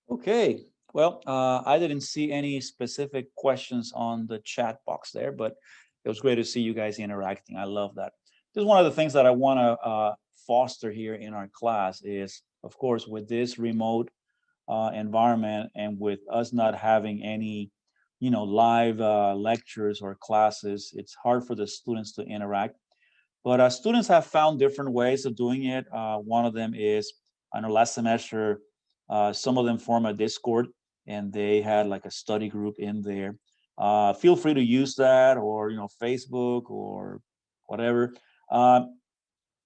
Okay, well, I didn't see any specific questions on the chat box there, but it was great to see you guys interacting. I love that. This is one of the things that I want to foster here in our class is, of course, with this remote environment and with us not having any, live lectures or classes, it's hard for the students to interact. But students have found different ways of doing it. One of them is, I know last semester, some of them form a Discord and they had like a study group in there. Feel free to use that, or Facebook or whatever.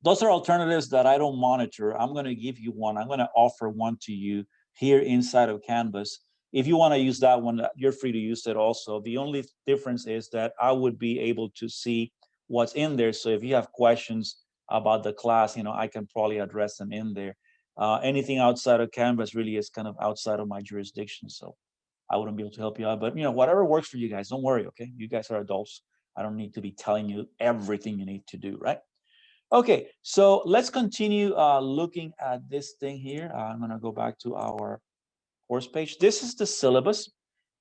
Those are alternatives that I don't monitor. I'm going to give you one. I'm going to offer one to you here inside of Canvas. If you want to use that one, you're free to use it also. The only difference is that I would be able to see what's in there. So if you have questions about the class, I can probably address them in there. Anything outside of Canvas really is kind of outside of my jurisdiction. So I wouldn't be able to help you out. But whatever works for you guys, don't worry, okay? You guys are adults. I don't need to be telling you everything you need to do, right? Okay, so let's continue looking at this thing here. I'm going to go back to our course page. This is the syllabus.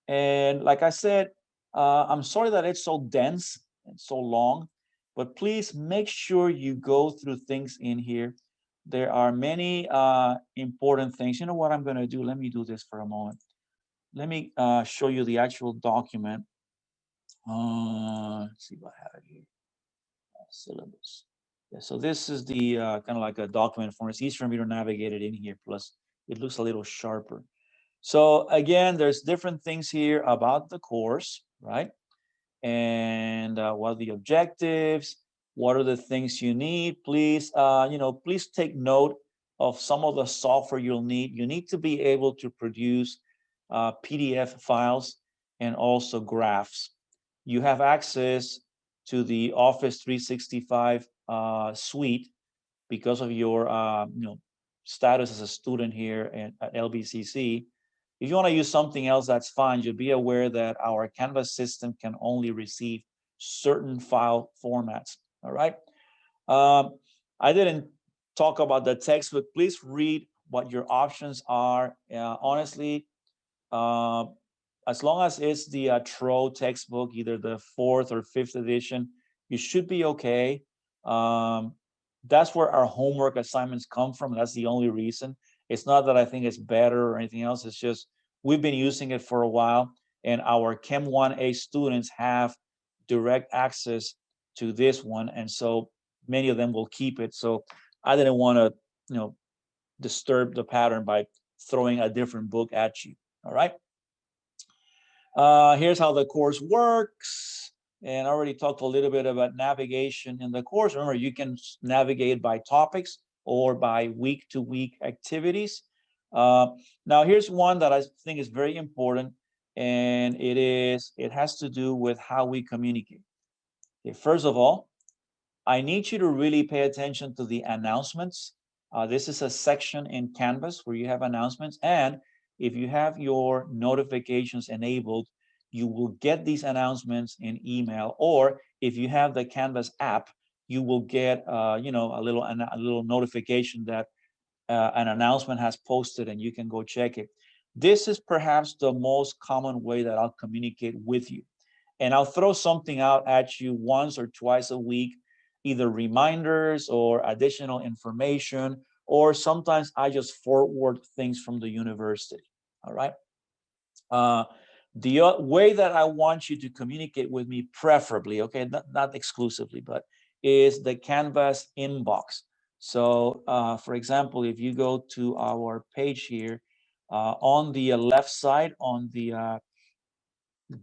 And like I said, I'm sorry that it's so dense and so long, but please make sure you go through things in here. There are many important things. You know what I'm going to do? Let me do this for a moment. Let me show you the actual document. Let's see what I have here. Syllabus. Yeah, so this is the kind of like a document form. It's easier for me to navigate it in here. Plus, it looks a little sharper. So again, there's different things here about the course, right? And what are the objectives? What are the things you need? Please, please take note of some of the software you'll need. You need to be able to produce PDF files and also graphs. You have access to the Office 365 suite because of your status as a student here at LBCC. If you want to use something else, that's fine. You'll be aware that our Canvas system can only receive certain file formats. All right. I didn't talk about the textbook. Please read what your options are. Honestly, uh, as long as it's the TRO textbook, either the 4th or 5th edition, you should be okay. That's where our homework assignments come from. That's the only reason. It's not that I think it's better or anything else. It's just we've been using it for a while, and our Chem 1A students have direct access to this one, and so many of them will keep it. So I didn't want to, disturb the pattern by throwing a different book at you. All right. Here's how the course works. And I already talked a little bit about navigation in the course. Remember, you can navigate by topics or by week-to-week activities. Now, here's one that I think is very important, and it has to do with how we communicate. Okay, first of all, I need you to really pay attention to the announcements. This is a section in Canvas where you have announcements, and if you have your notifications enabled, you will get these announcements in email, or if you have the Canvas app, you will get a little notification that an announcement has posted and you can go check it. This is perhaps the most common way that I'll communicate with you. And I'll throw something out at you once or twice a week, either reminders or additional information, or sometimes I just forward things from the university. All right. The way that I want you to communicate with me, preferably, okay, not exclusively, but is the Canvas inbox. So, for example, if you go to our page here, on the left side, on the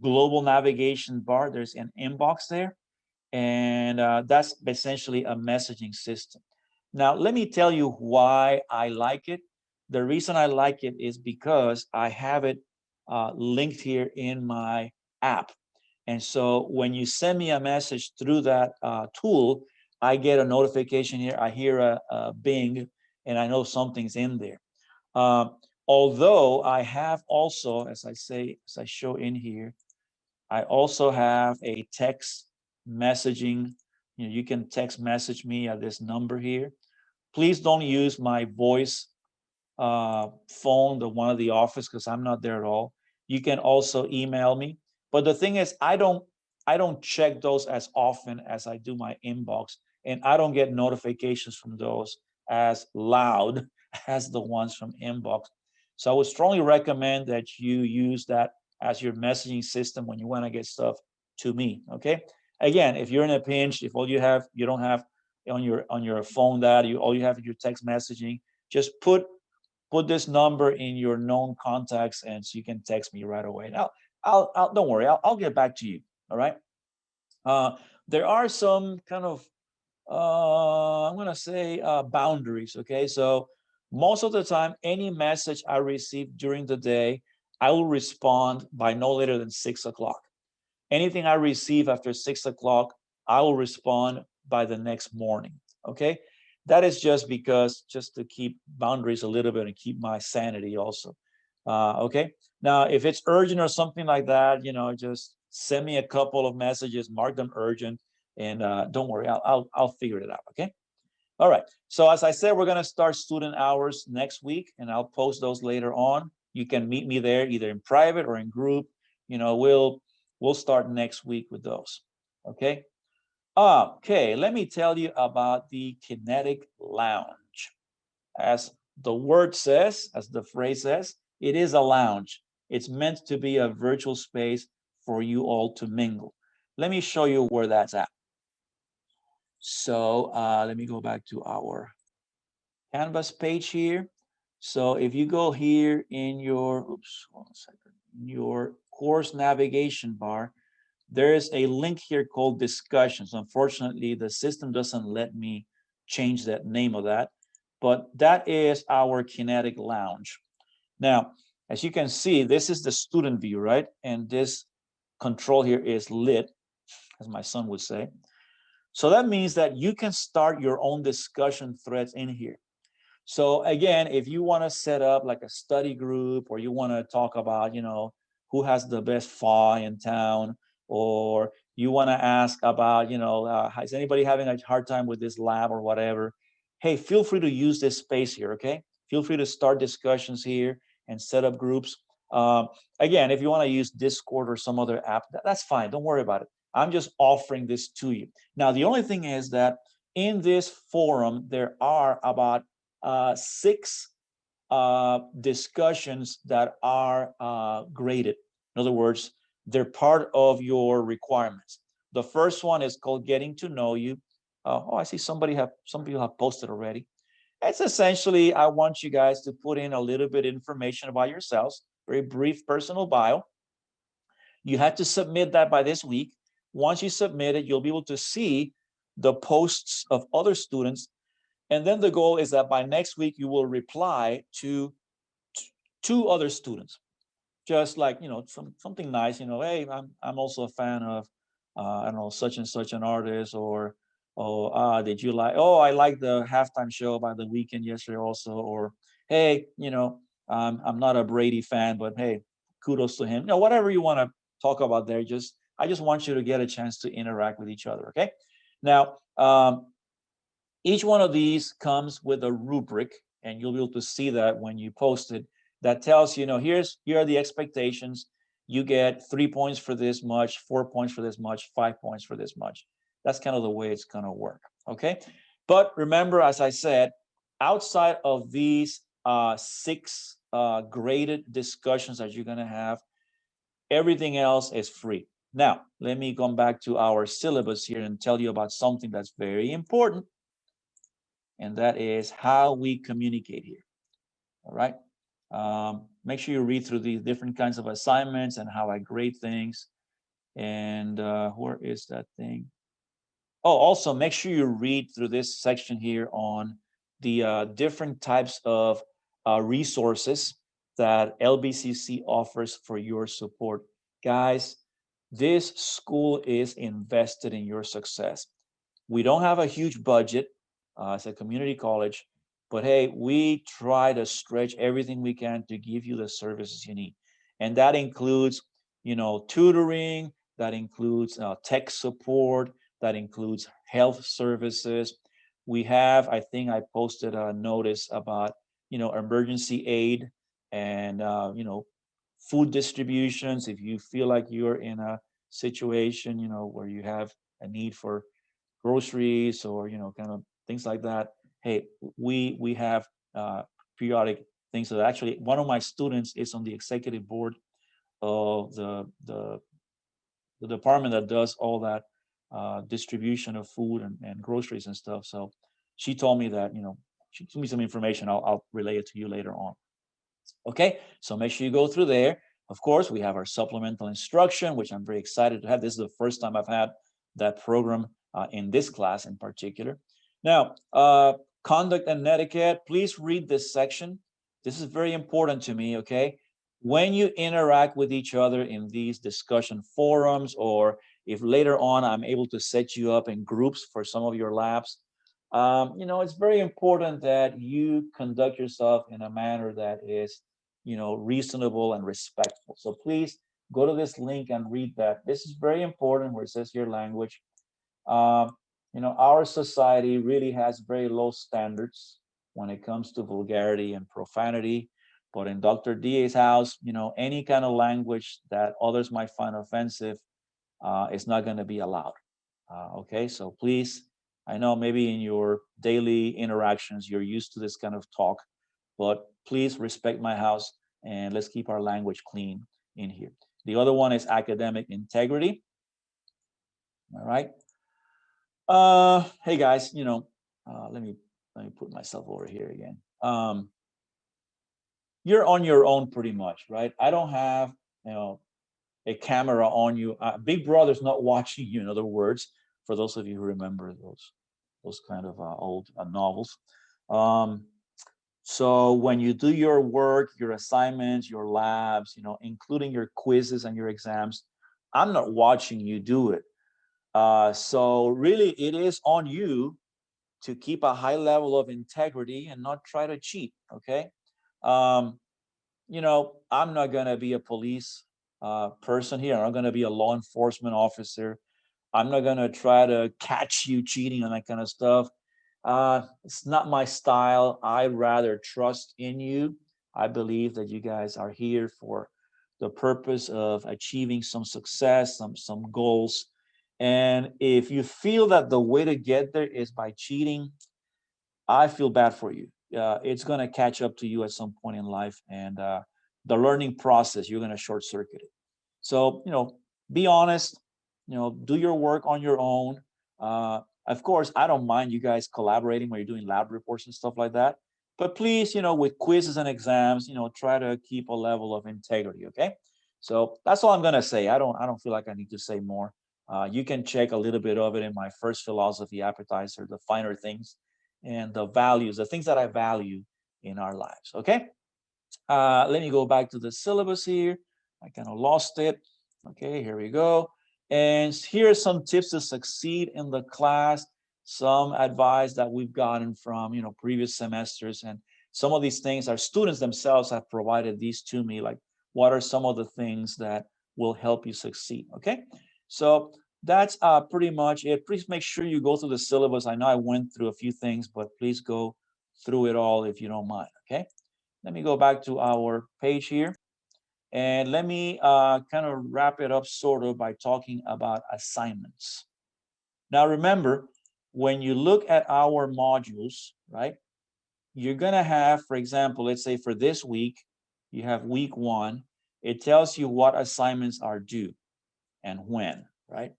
global navigation bar, there's an inbox there, and that's essentially a messaging system. Now, let me tell you why I like it. The reason I like it is because I have it linked here in my app. And so when you send me a message through that tool, I get a notification here. I hear a bing, and I know something's in there. Uh, Although I have also, as I show in here, I also have a text messaging. You can text message me at this number here. Please don't use my voice phone, the one of the office, because I'm not there at all. You can also email me. But the thing is, I don't check those as often as I do my inbox, and I don't get notifications from those as loud as the ones from inbox. So I would strongly recommend that you use that as your messaging system when you want to get stuff to me. Okay. Again, if you're in a pinch, if all you don't have on your phone that all you have is your text messaging, just put this number in your known contacts, and so you can text me right away. Now, I'll don't worry, I'll get back to you. All right. Uh, there are some kind of I'm gonna say boundaries. Okay, so most of the time, any message I receive during the day, I will respond by no later than 6 o'clock. Anything I receive after 6 o'clock, I will respond by the next morning. Okay. That is just to keep boundaries a little bit and keep my sanity also. Okay. Now, if it's urgent or something like that, just send me a couple of messages, mark them urgent, and don't worry, I'll figure it out. Okay. All right. So as I said, we're gonna start student hours next week, and I'll post those later on. You can meet me there either in private or in group. We'll start next week with those. Okay. Okay. Let me tell you about the Kinetic Lounge. As the word says, as the phrase says, it is a lounge. It's meant to be a virtual space for you all to mingle. Let me show you where that's at. So let me go back to our Canvas page here. So if you go here in your, oops, hold on a second, in your course navigation bar, there is a link here called discussions. Unfortunately, the system doesn't let me change that name of that, but that is our Kinetic Lounge. Now, as you can see, this is the student view, right? And this control here is lit, as my son would say. So that means that you can start your own discussion threads in here. So again, if you want to set up like a study group, or you want to talk about, who has the best pho in town, or you want to ask about, is anybody having a hard time with this lab or whatever? Hey, feel free to use this space here. Okay. Feel free to start discussions here and set up groups. Again, if you want to use Discord or some other app, that's fine. Don't worry about it. I'm just offering this to you. Now, the only thing is that in this forum, there are about 6 discussions that are graded. In other words, they're part of your requirements. The first one is called Getting to Know You. I see some people have posted already. It's essentially, I want you guys to put in a little bit of information about yourselves, very brief personal bio. You have to submit that by this week. Once you submit it, you'll be able to see the posts of other students. And then the goal is that by next week, you will reply to 2 other students, just like, something nice, hey, I'm also a fan of, I don't know, such and such an artist, or, did you like, I like the halftime show by The Weeknd yesterday also, or, hey, I'm not a Brady fan, but hey, kudos to him. Whatever you want to talk about there, I just want you to get a chance to interact with each other. Okay. Now, each one of these comes with a rubric, and you'll be able to see that when you post it. That tells you, here are the expectations. You get 3 points for this much, 4 points for this much, 5 points for this much. That's kind of the way it's going to work. Okay. But remember, as I said, outside of these 6 graded discussions that you're going to have, everything else is free. Now, let me come back to our syllabus here and tell you about something that's very important, and that is how we communicate here. All right. Make sure you read through these different kinds of assignments and how I grade things. And where is that thing? Oh, also make sure you read through this section here on the different types of resources that LBCC offers for your support. Guys, this school is invested in your success. We don't have a huge budget. It's a community college, but hey, we try to stretch everything we can to give you the services you need. And that includes, tutoring, that includes tech support, that includes health services. We have, I think I posted a notice about emergency aid and, food distributions. If you feel like you're in a situation, where you have a need for groceries or, kind of things like that. Hey, we have periodic things. So actually, one of my students is on the executive board of the department that does all that distribution of food and groceries and stuff. So she told me that, she gave me some information. I'll relay it to you later on. Okay, so make sure you go through there. Of course, we have our supplemental instruction, which I'm very excited to have. This is the first time I've had that program in this class in particular. Now, conduct and netiquette, please read this section. This is very important to me, okay? When you interact with each other in these discussion forums, or if later on I'm able to set you up in groups for some of your labs, it's very important that you conduct yourself in a manner that is, reasonable and respectful. So please go to this link and read that. This is very important where it says your language. Our society really has very low standards when it comes to vulgarity and profanity. But in Dr. Da's house, any kind of language that others might find offensive is not going to be allowed. Okay, so please, I know maybe in your daily interactions you're used to this kind of talk, but please respect my house and let's keep our language clean in here. The other one is academic integrity. All right. Hey guys, let me put myself over here again. You're on your own pretty much, right? I don't have, a camera on you. Big Brother's not watching you. In other words, for those of you who remember those kind of old novels. So when you do your work, your assignments, your labs, including your quizzes and your exams, I'm not watching you do it. So really, it is on you to keep a high level of integrity and not try to cheat. Okay. Um, I'm not going to be a police person here. I'm not going to be a law enforcement officer. I'm not going to try to catch you cheating and that kind of stuff. It's not my style. I rather trust in you. I believe that you guys are here for the purpose of achieving some success, some goals. And if you feel that the way to get there is by cheating, I feel bad for you. It's going to catch up to you at some point in life, and the learning process, you're going to short circuit it. So, be honest, do your work on your own. Of course, I don't mind you guys collaborating when you're doing lab reports and stuff like that. But please, with quizzes and exams, try to keep a level of integrity. Okay. So that's all I'm going to say. I don't feel like I need to say more. You can check a little bit of it in my first philosophy appetizer, the finer things and the values, the things that I value in our lives. Okay. Let me go back to the syllabus here. I kind of lost it. Okay, here we go. And here are some tips to succeed in the class, some advice that we've gotten from, previous semesters. And some of these things our students themselves have provided these to me, like what are some of the things that will help you succeed. Okay, so that's pretty much it. Please make sure you go through the syllabus. I know I went through a few things, but please go through it all if you don't mind. Okay, let me go back to our page here. And let me kind of wrap it up sort of by talking about assignments. Now, remember, when you look at our modules, right, you're going to have, for example, let's say for this week, you have week 1. It tells you what assignments are due and when, right?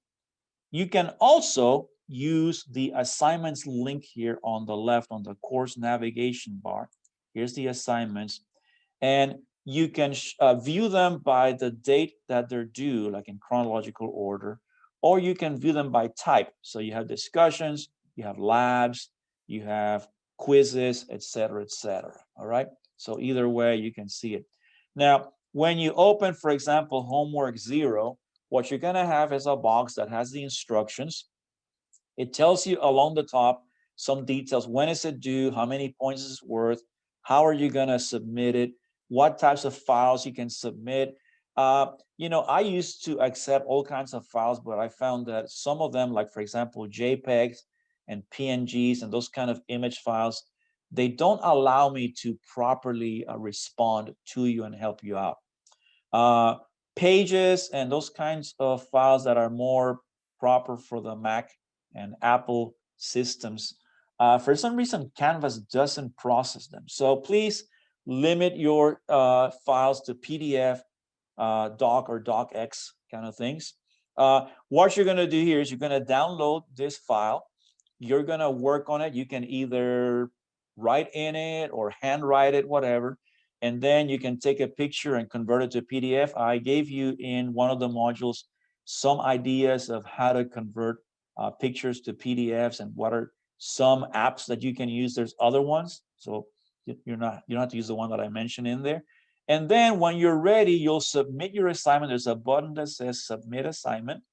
You can also use the assignments link here on the left on the course navigation bar. Here's the assignments. And you can view them by the date that they're due, like in chronological order, or you can view them by type. So you have discussions, you have labs, you have quizzes, etc., etc. All right. So either way, you can see it. Now, when you open, for example, homework 0, what you're going to have is a box that has the instructions. It tells you along the top some details. When is it due? How many points is it worth? How are you going to submit it? What types of files you can submit? I used to accept all kinds of files, but I found that some of them, like for example, JPEGs and PNGs and those kind of image files, they don't allow me to properly respond to you and help you out. Pages and those kinds of files that are more proper for the Mac and Apple systems, for some reason, Canvas doesn't process them. So please limit your files to PDF, doc or docx kind of things. What you're going to do here is you're going to download this file. You're going to work on it. You can either write in it or handwrite it, whatever. And then you can take a picture and convert it to PDF. I gave you in one of the modules some ideas of how to convert pictures to PDFs and what are some apps that you can use. There's other ones. So you don't have to use the one that I mentioned in there. And then when you're ready, you'll submit your assignment. There's a button that says submit assignment.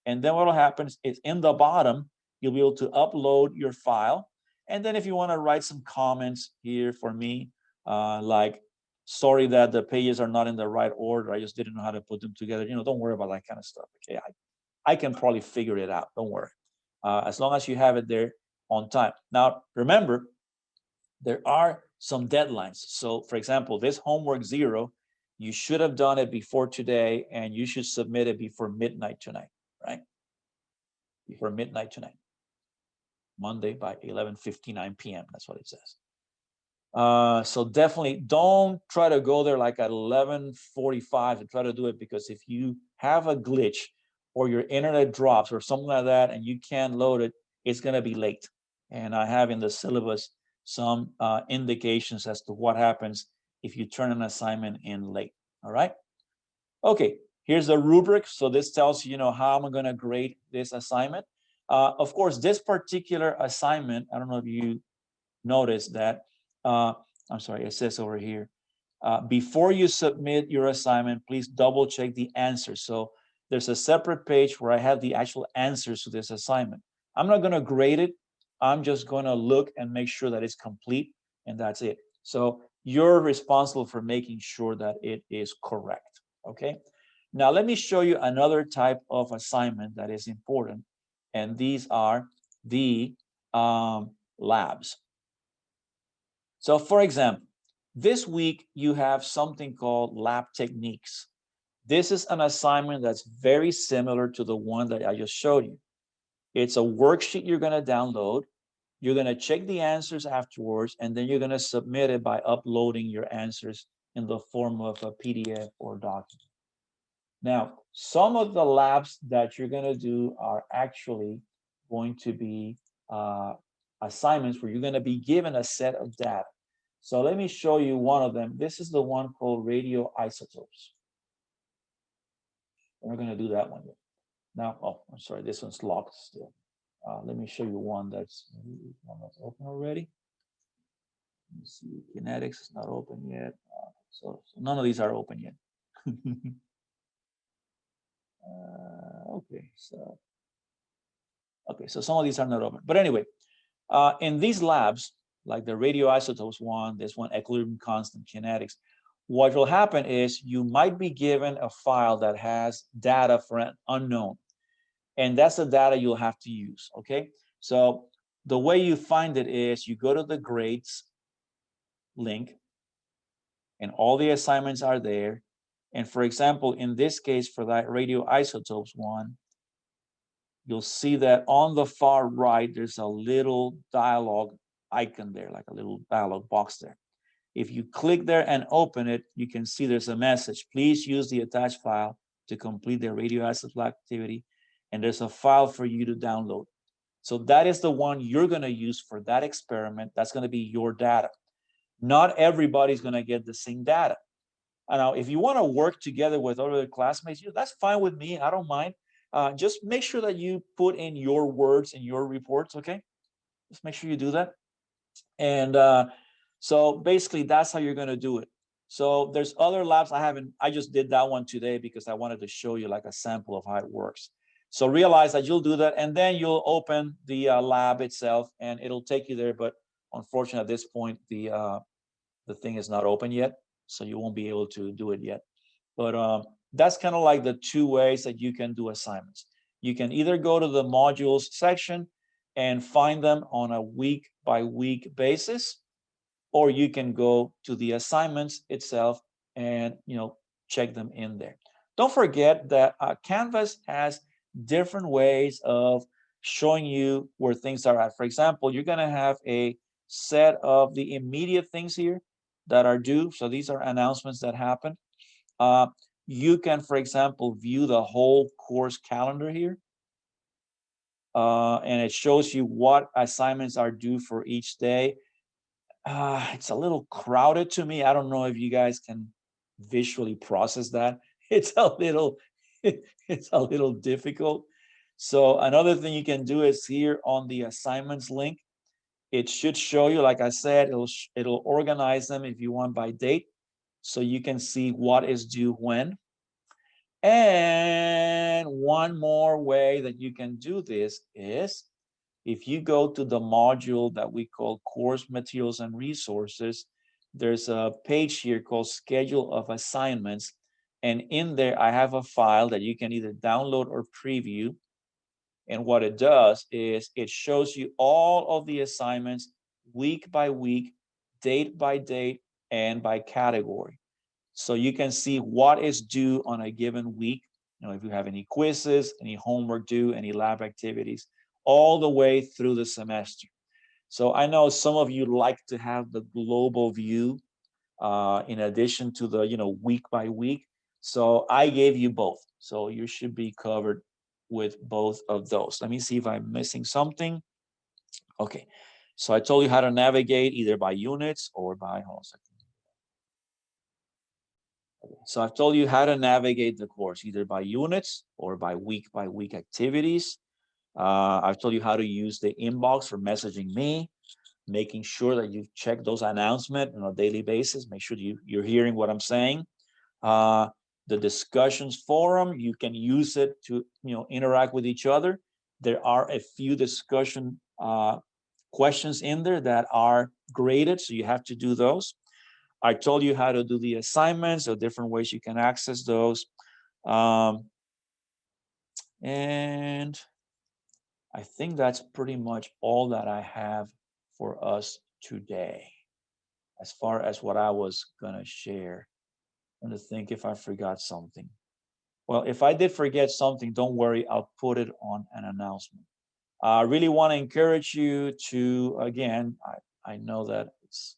And then what will happen is in the bottom, you'll be able to upload your file. And then if you want to write some comments here for me, like, sorry that the pages are not in the right order, I just didn't know how to put them together. Don't worry about that kind of stuff. Okay, I can probably figure it out. Don't worry. As long as you have it there on time. Now, remember, there are some deadlines. So for example, this homework 0, you should have done it before today, and you should submit it before midnight tonight, right? Before midnight tonight. Monday by 11:59 p.m. That's what it says. So definitely don't try to go there like at 11:45 and try to do it, because if you have a glitch or your internet drops or something like that and you can't load it, it's going to be late. And I have in the syllabus some indications as to what happens if you turn an assignment in late. All right. Okay, here's the rubric. So this tells you, how I'm going to grade this assignment. Of course, this particular assignment, I don't know if you noticed that, I'm sorry, it says over here, before you submit your assignment, please double check the answers. So there's a separate page where I have the actual answers to this assignment. I'm not going to grade it. I'm just going to look and make sure that it's complete, and that's it. So you're responsible for making sure that it is correct. Okay. Now let me show you another type of assignment that is important, and these are the labs. So for example, this week you have something called lab techniques. This is an assignment that's very similar to the one that I just showed you. It's a worksheet you're going to download. You're going to check the answers afterwards, and then you're going to submit it by uploading your answers in the form of a PDF or document. Now, some of the labs that you're going to do are actually going to be assignments where you're going to be given a set of data. So let me show you one of them. This is the one called radioisotopes. We're not going to do that one yet. Now, oh, I'm sorry, this one's locked still. Let me show you one that's open already. Let me see, Kinetics is not open yet. So none of these are open yet. Okay, so some of these are not open. But anyway, in these labs, like the radioisotopes one, this one, equilibrium constant, kinetics, what will happen is you might be given a file that has data for an unknown. And that's the data you'll have to use, okay? So the way you find it is you go to the grades link, and all the assignments are there. And for example, in this case, for that radioisotopes one, you'll see that on the far right, there's a little dialog icon there, like a little dialog box there. If you click there and open it, you can see there's a message. Please use the attached file to complete the radioisotope activity. And there's a file for you to download. So that is the one you're going to use for that experiment. That's going to be your data. Not everybody's going to get the same data. And now, if you want to work together with other classmates, that's fine with me. I don't mind. Just make sure that you put in your words in your reports, okay? Just make sure you do that. And so basically, that's how you're going to do it. So there's other labs. I just did that one today because I wanted to show you like a sample of how it works. So realize that you'll do that, and then you'll open the lab itself, and it'll take you there. But unfortunately, at this point, the thing is not open yet, so you won't be able to do it yet. But that's kind of like the two ways that you can do assignments. You can either go to the modules section and find them on a week-by-week basis, or you can or you can go to the assignments itself and check them in there. Don't forget that Canvas has different ways of showing you where things are at. For example, you're going to have a set of the immediate things here that are due. So these are announcements that happen. You can, for example, view the whole course calendar here. And it shows you what assignments are due for each day. It's a little crowded to me. I don't know if you guys can visually process that. It's a little, it's a little difficult. So another thing you can do is here on the assignments link, it should show you, like I said, it'll organize them if you want by date, so you can see what is due when. And one more way that you can do this is if you go to the module that we call Course Materials and Resources, there's a page here called Schedule of Assignments. And in there, I have a file that you can either download or preview. And what it does is it shows you all of the assignments week by week, date by date, and by category. So you can see what is due on a given week. If you have any quizzes, any homework due, any lab activities, all the way through the semester. So I know some of you like to have the global view in addition to the week by week. So I gave you both. So you should be covered with both of those. Let me see if I'm missing something. Okay. So I told you how to navigate either by units or by, hold on a second. So I've told you how to navigate the course either by units or by week activities. I've told you how to use the inbox for messaging me, making sure that you check those announcements on a daily basis. Make sure you're hearing what I'm saying. The discussions forum, you can use it to interact with each other. There are a few discussion questions in there that are graded, so you have to do those. I told you how to do the assignments, or different ways you can access those. And I think that's pretty much all that I have for us today, as far as what I was going to share. I'm going to think if I forgot something. Well, if I did forget something, don't worry, I'll put it on an announcement. I really want to encourage you to, again, I know that it's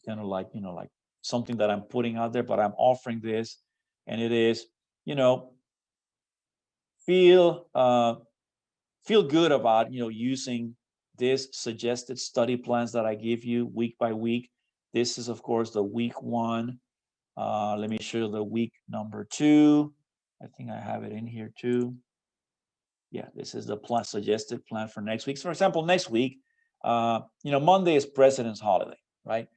kind of like, like something that I'm putting out there, but I'm offering this, and it is, feel good about, using this suggested study plans that I give you week by week. This is, of course, the week one. Let me show you the week number 2. I think I have it in here too. Yeah, this is the plan, suggested plan for next week. So for example, next week, Monday is President's holiday, right?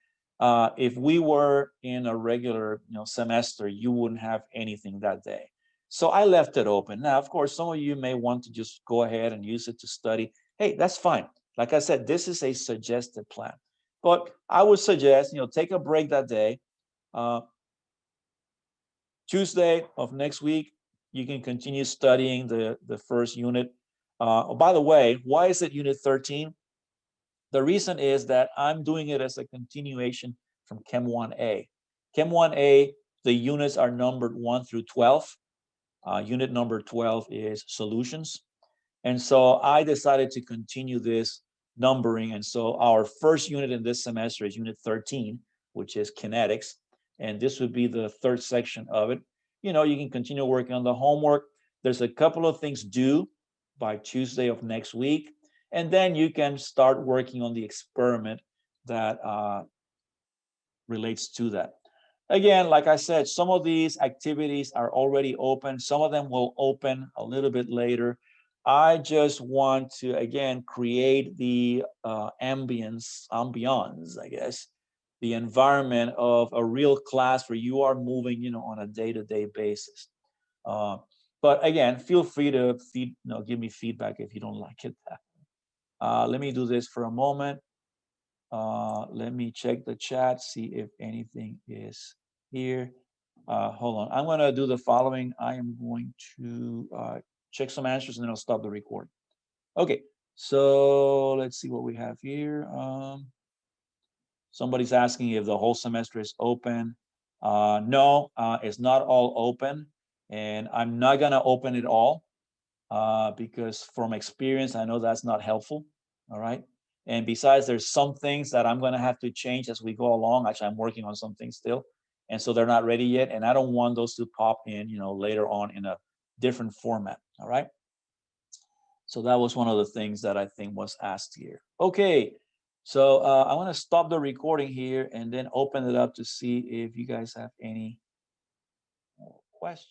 If we were in a regular, semester, you wouldn't have anything that day. So I left it open. Now, of course, some of you may want to just go ahead and use it to study. Hey, that's fine. Like I said, this is a suggested plan. But I would suggest, take a break that day. Tuesday of next week, you can continue studying the first unit. By the way, why is it unit 13? The reason is that I'm doing it as a continuation from Chem 1A. Chem 1A, the units are numbered 1 through 12. Unit number 12 is solutions. And so I decided to continue this numbering. And so our first unit in this semester is unit 13, which is kinetics. And this would be the third section of it. You can continue working on the homework. There's a couple of things due by Tuesday of next week. And then you can start working on the experiment that relates to that. Again, like I said, some of these activities are already open. Some of them will open a little bit later. I just want to, again, create the ambience, I guess, the environment of a real class where you are moving, on a day-to-day basis. But again, feel free to give me feedback if you don't like it. Let me do this for a moment. Let me check the chat, see if anything is here. Hold on. I'm going to do the following. I am going to check some answers and then I'll stop the recording. Okay. So let's see what we have here. Somebody's asking if the whole semester is open. No, it's not all open, and I'm not gonna open it all because from experience, I know that's not helpful. All right. And besides, there's some things that I'm going to have to change as we go along. Actually, I'm working on some things still. And so they're not ready yet. And I don't want those to pop in, later on in a different format. All right. So that was one of the things that I think was asked here. Okay. So I want to stop the recording here and then open it up to see if you guys have any questions.